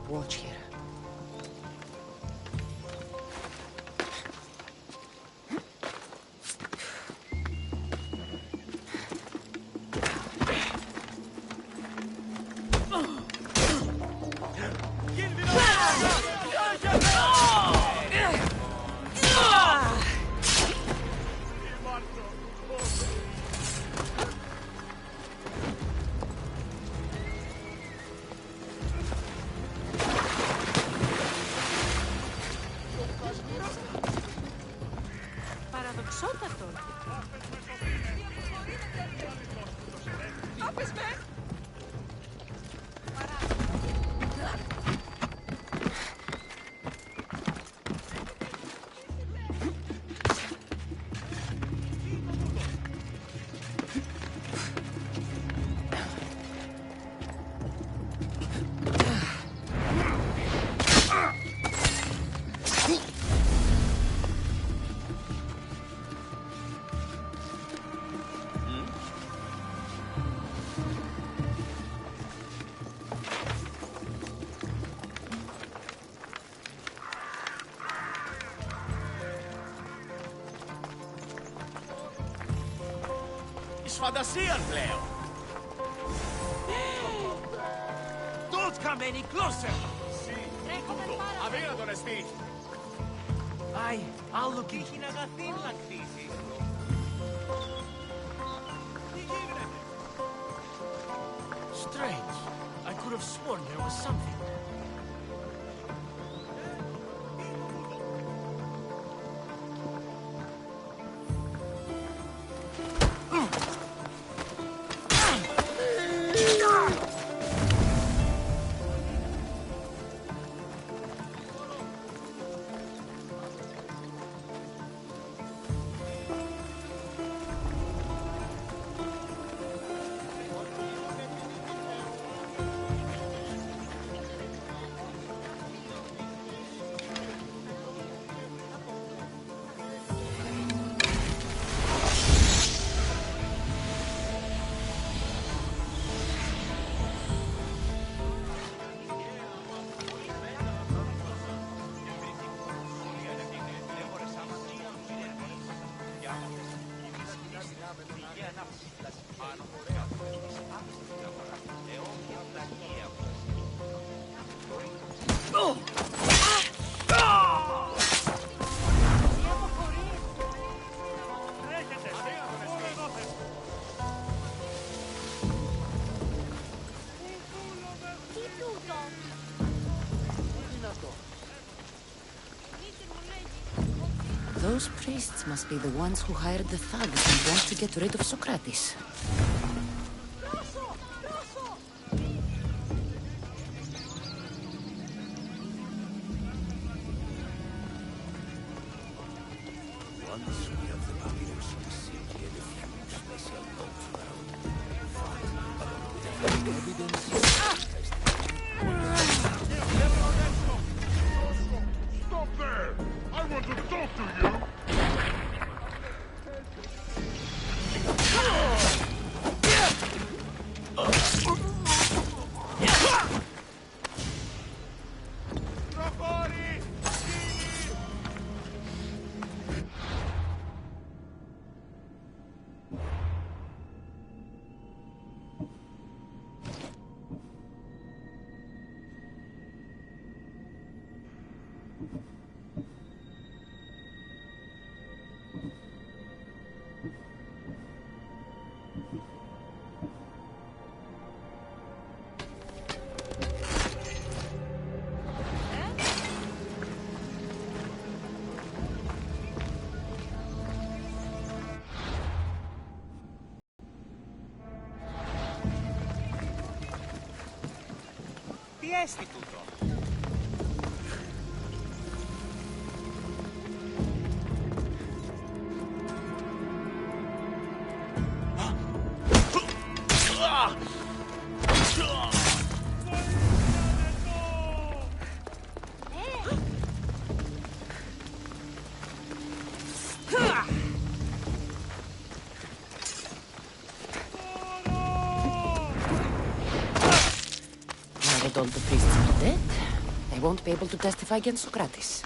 watch here. Φαντασίαν πλέον! Don't come any closer! Αδύνατον εστί! Άι, άλλο κι είχε να αγαθήν να κτήσεις. Τι γίνεται? Strange. I could have sworn there was something. Those priests must be the ones who hired the thugs and want to get rid of Socrates. Τι έστι τούτο? All the priests are dead. I won't be able to testify against Socrates.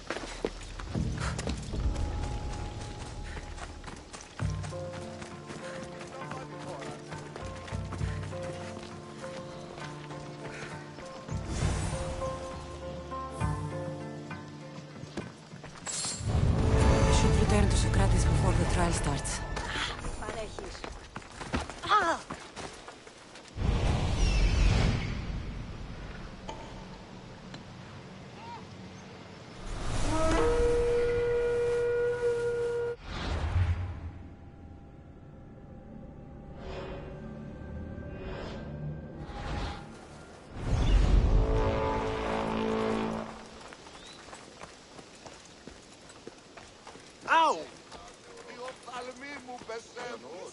I should return to Socrates before the trial starts. Παρέχεις. Αου! Οι οφθαλμοί μου πεσαίνουν.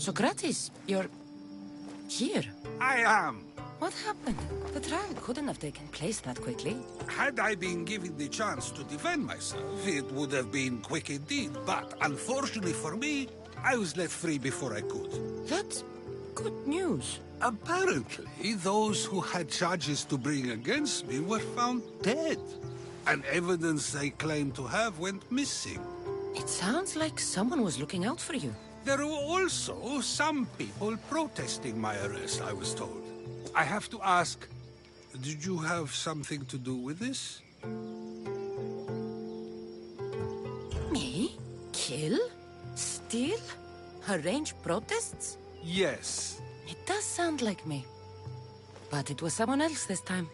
Socrates, you're... here. I am. What happened? The trial couldn't have taken place that quickly. Had I been given the chance to defend myself, it would have been quick indeed. But unfortunately for me, I was let free before I could. That's good news. Apparently, those who had charges to bring against me were found dead. And evidence they claimed to have went missing. It sounds like someone was looking out for you. There were also some people protesting my arrest, I was told. I have to ask, did you have something to do with this? Me? Kill? Steal? Arrange protests? Yes. It does sound like me. But it was someone else this time.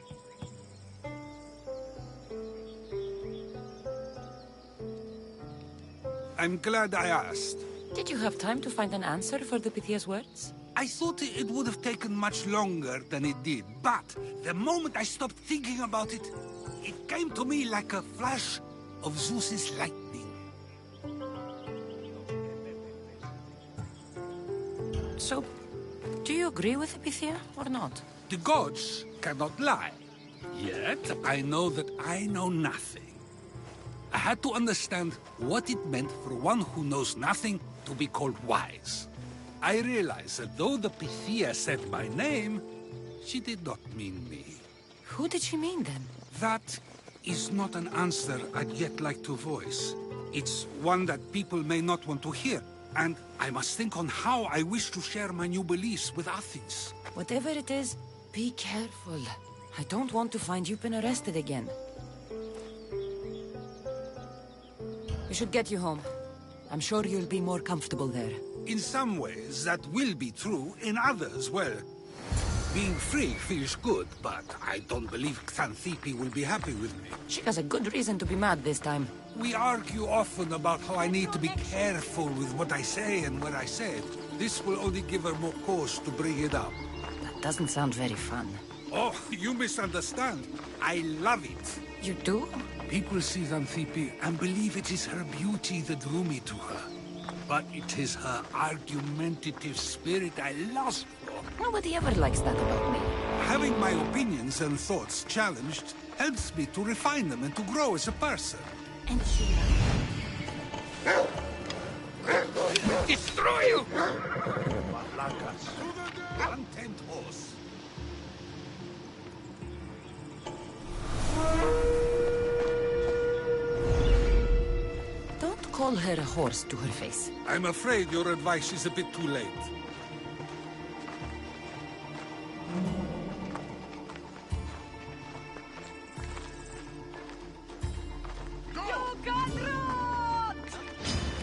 I'm glad I asked. Did you have time to find an answer for the Pythia's words? I thought it would have taken much longer than it did, but the moment I stopped thinking about it, it came to me like a flash of Zeus's lightning. So, do you agree with the Pythia or not? The gods cannot lie. Yet, I know that I know nothing. I had to understand what it meant for one who knows nothing to be called wise. I realized that though the Pythia said my name, she did not mean me. Who did she mean then? That is not an answer I'd yet like to voice. It's one that people may not want to hear, and I must think on how I wish to share my new beliefs with Athens. Whatever it is, be careful. I don't want to find you've been arrested again. We should get you home. I'm sure you'll be more comfortable there. In some ways, that will be true. In others, well, being free feels good, but I don't believe Xanthippe will be happy with me. She has a good reason to be mad this time. We argue often about how I need to be careful with what I say and where I say it. This will only give her more cause to bring it up. That doesn't sound very fun. Oh, you misunderstand. I love it. You do? People see Xanthippe and believe it is her beauty that drew me to her. But it is her argumentative spirit I lust for. Nobody ever likes that about me. Having my opinions and thoughts challenged helps me to refine them and to grow as a person. And she... Destroy you! Untamed horse. Don't call her a horse to her face. I'm afraid your advice is a bit too late.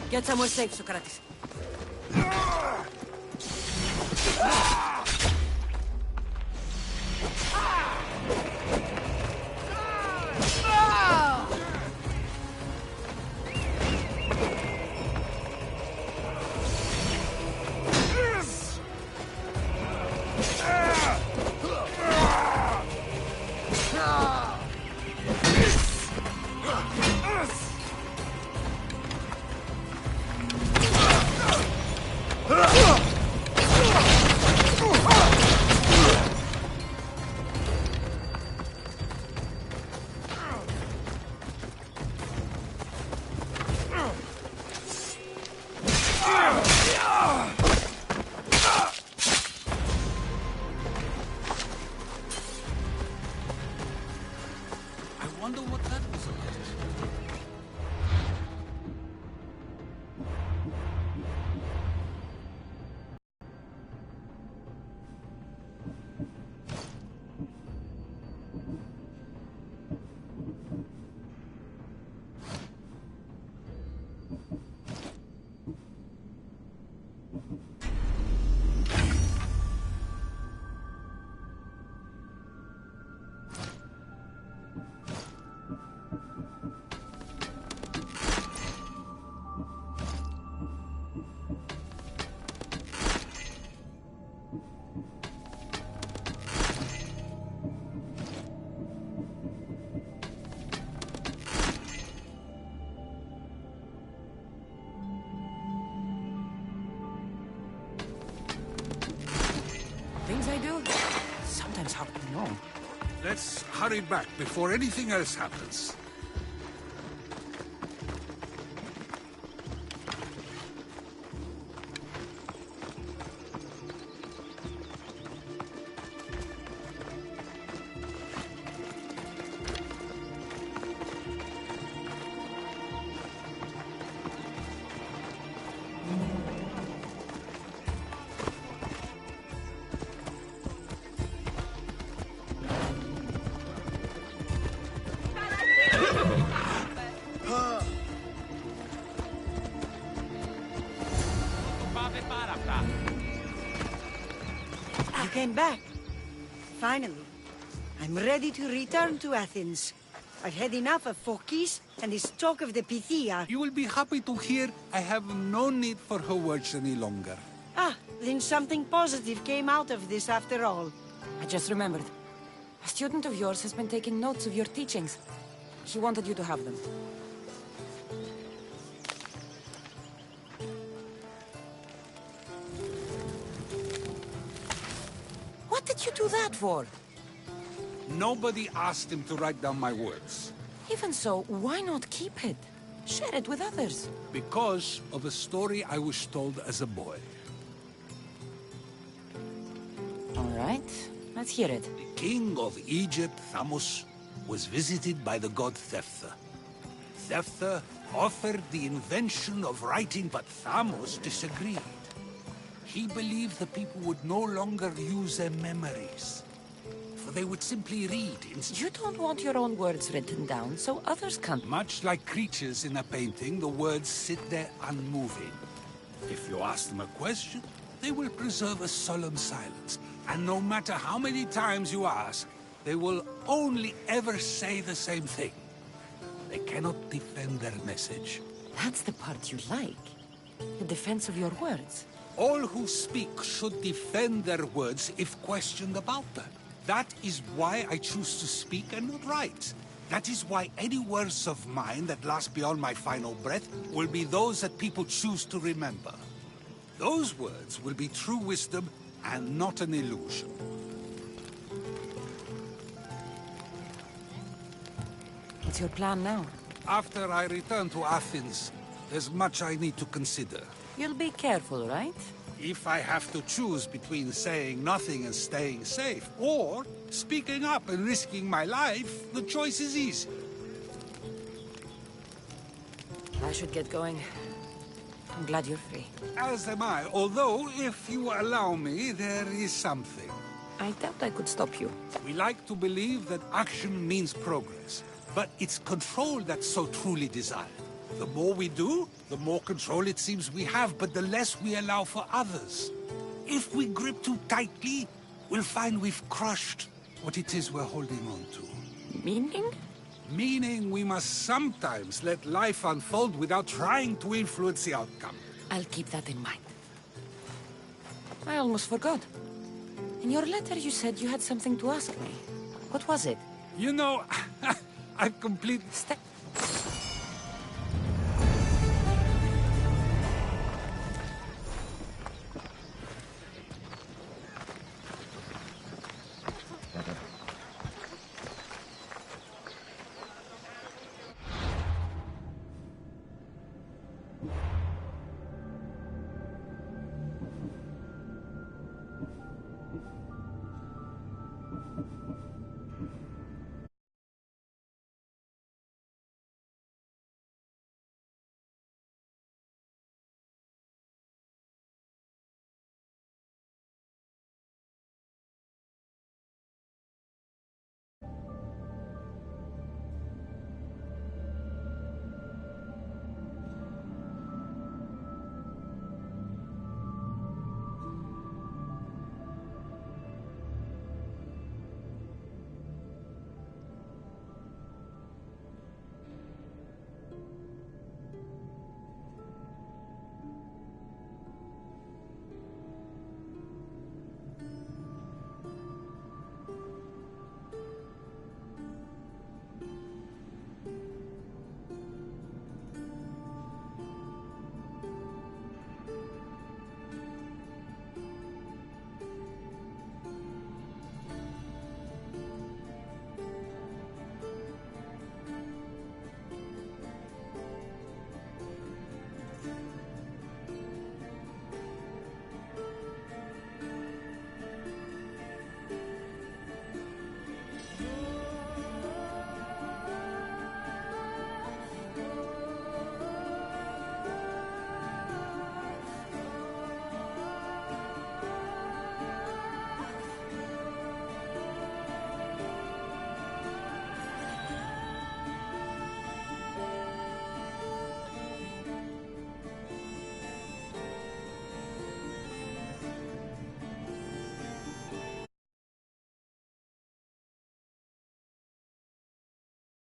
Get somewhere safe, Socrates. I do? Sometimes hard to know. Let's hurry back before anything else happens. You came back. Finally. I'm ready to return to Athens. I've had enough of Phokis and this talk of the Pythia. You will be happy to hear I have no need for her words any longer. Ah, then something positive came out of this after all. I just remembered. A student of yours has been taking notes of your teachings. She wanted you to have them. What did you do that for? Nobody asked him to write down my words. Even so, why not keep it? Share it with others. Because of a story I was told as a boy. All right, let's hear it. The king of Egypt, Thamos, was visited by the god Thephtha. Thephtha offered the invention of writing, but Thamos disagreed. He believed the people would no longer use their memories, for they would simply read instead. You don't want your own words written down, so others can't. Much like creatures in a painting, the words sit there unmoving. If you ask them a question, they will preserve a solemn silence. And no matter how many times you ask, they will only ever say the same thing. They cannot defend their message. That's the part you like. The defense of your words. All who speak should defend their words if questioned about them. That is why I choose to speak and not write. That is why any words of mine that last beyond my final breath will be those that people choose to remember. Those words will be true wisdom and not an illusion. What's your plan now? After I return to Athens, there's much I need to consider. You'll be careful, right? If I have to choose between saying nothing and staying safe, or speaking up and risking my life, the choice is easy. I should get going. I'm glad you're free. As am I, although, if you allow me, there is something. I doubt I could stop you. We like to believe that action means progress, but it's control that's so truly desired. The more we do, the more control it seems we have, but the less we allow for others. If we grip too tightly, we'll find we've crushed what it is we're holding on to. Meaning? Meaning we must sometimes let life unfold without trying to influence the outcome. I'll keep that in mind. I almost forgot. In your letter you said you had something to ask me. What was it? You know, I've completely... Step